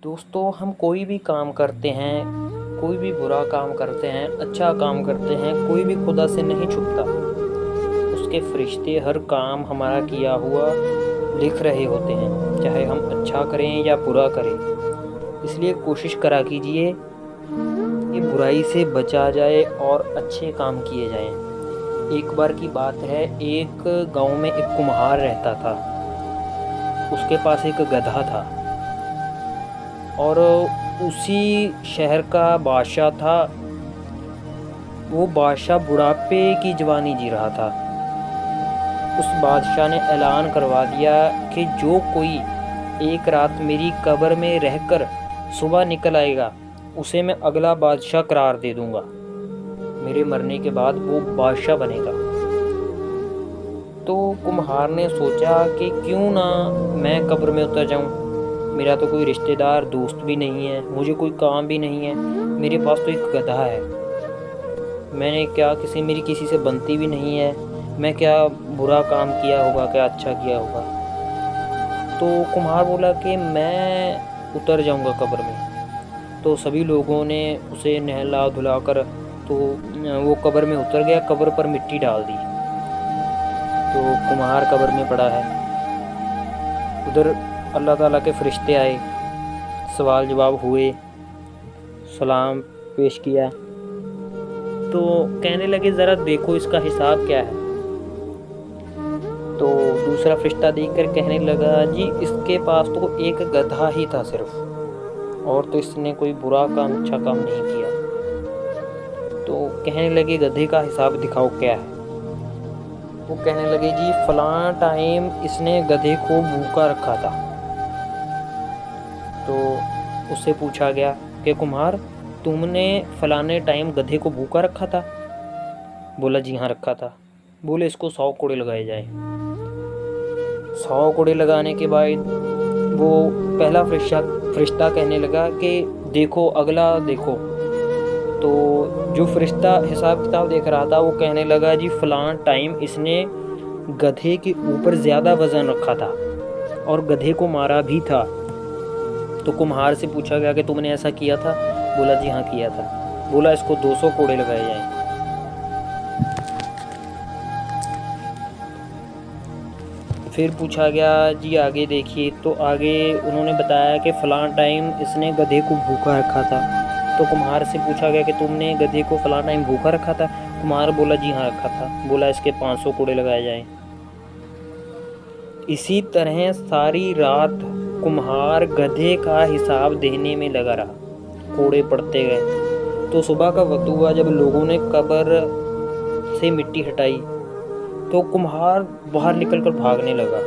दोस्तों, हम कोई भी काम करते हैं, कोई भी बुरा काम करते हैं, अच्छा काम करते हैं, कोई भी खुदा से नहीं छुपता। उसके फरिश्ते हर काम हमारा किया हुआ लिख रहे होते हैं, चाहे हम अच्छा करें या बुरा करें। इसलिए कोशिश करा कीजिए कि बुराई से बचा जाए और अच्छे काम किए जाएं। एक बार की बात है, एक गांव में एक कुम्हार रहता था। उसके पास एक गधा था और उसी शहर का बादशाह था। वो बादशाह बुढ़ापे की जवानी जी रहा था। उस बादशाह ने ऐलान करवा दिया कि जो कोई एक रात मेरी कब्र में रहकर सुबह निकल आएगा, उसे मैं अगला बादशाह करार दे दूंगा। मेरे मरने के बाद वो बादशाह बनेगा। तो कुम्हार ने सोचा कि क्यों ना मैं कब्र में उतर जाऊं। मेरा तो कोई रिश्तेदार दोस्त भी नहीं है, मुझे कोई काम भी नहीं है, मेरे पास तो एक गधा है। मैंने क्या मेरी किसी से बनती भी नहीं है। मैं क्या बुरा काम किया होगा, क्या अच्छा किया होगा। तो कुम्हार बोला कि मैं उतर जाऊंगा कब्र में। तो सभी लोगों ने उसे नहला धुला कर तो वो कब्र में उतर गया। कब्र पर मिट्टी डाल दी तो कुम्हार कब्र में पड़ा है। उधर अल्लाह ताला के फरिश्ते आए, सवाल जवाब हुए, सलाम पेश किया। तो कहने लगे ज़रा देखो इसका हिसाब क्या है। तो दूसरा फरिश्ता देखकर कहने लगा, जी इसके पास तो एक गधा ही था सिर्फ, और तो इसने कोई बुरा काम अच्छा काम नहीं किया। तो कहने लगे गधे का हिसाब दिखाओ क्या है। वो कहने लगे, जी फलां टाइम इसने गधे को भूखा रखा था। तो उससे पूछा गया कि कुम्हार, तुमने फलाने टाइम गधे को भूखा रखा था? बोला, जी हाँ रखा था। बोले, इसको 100 कोड़े लगाए जाए। 100 कोड़े लगाने के बाद वो पहला फरिश्ता कहने लगा कि देखो अगला देखो। तो जो फरिश्ता हिसाब किताब देख रहा था वो कहने लगा, जी फलां टाइम इसने गधे के ऊपर ज़्यादा वज़न रखा था और गधे को मारा भी था। तो कुम्हार से पूछा गया कि तुमने ऐसा किया था? बोला, जी हाँ किया था। बोला, इसको 200 कोड़े लगाए जाएं। फिर पूछा गया, जी आगे देखिए। तो आगे उन्होंने बताया कि फ़लाँ टाइम इसने गधे को भूखा रखा था। तो कुम्हार से पूछा गया कि तुमने गधे को फ़लाँ टाइम भूखा रखा था? कुम्हार बोला, जी हाँ रखा था। बोला, इसके 500 कोड़े लगाए जाएं। इसी तरह सारी रात कुम्हार गधे का हिसाब देने में लगा रहा, कोड़े पड़ते गए। तो सुबह का वक्त हुआ, जब लोगों ने कब्र से मिट्टी हटाई तो कुम्हार बाहर निकलकर भागने लगा।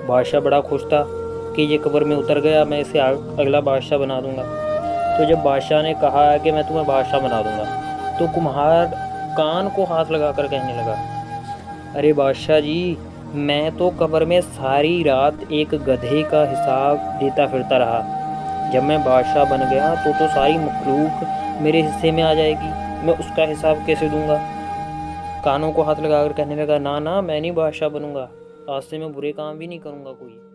बादशाह बड़ा खुश था कि ये कब्र में उतर गया, मैं इसे अगला बादशाह बना दूंगा। तो जब बादशाह ने कहा कि मैं तुम्हें बादशाह बना दूंगा, तो कुम्हार कान को हाथ लगाकर कहने लगा, अरे बादशाह जी, मैं तो कब्र में सारी रात एक गधे का हिसाब देता फिरता रहा। जब मैं बादशाह बन गया तो सारी मखलूक मेरे हिस्से में आ जाएगी, मैं उसका हिसाब कैसे दूंगा? कानों को हाथ लगाकर कहने लगा, ना ना, मैं नहीं बादशाह बनूंगा, आज से मैं बुरे काम भी नहीं करूंगा कोई।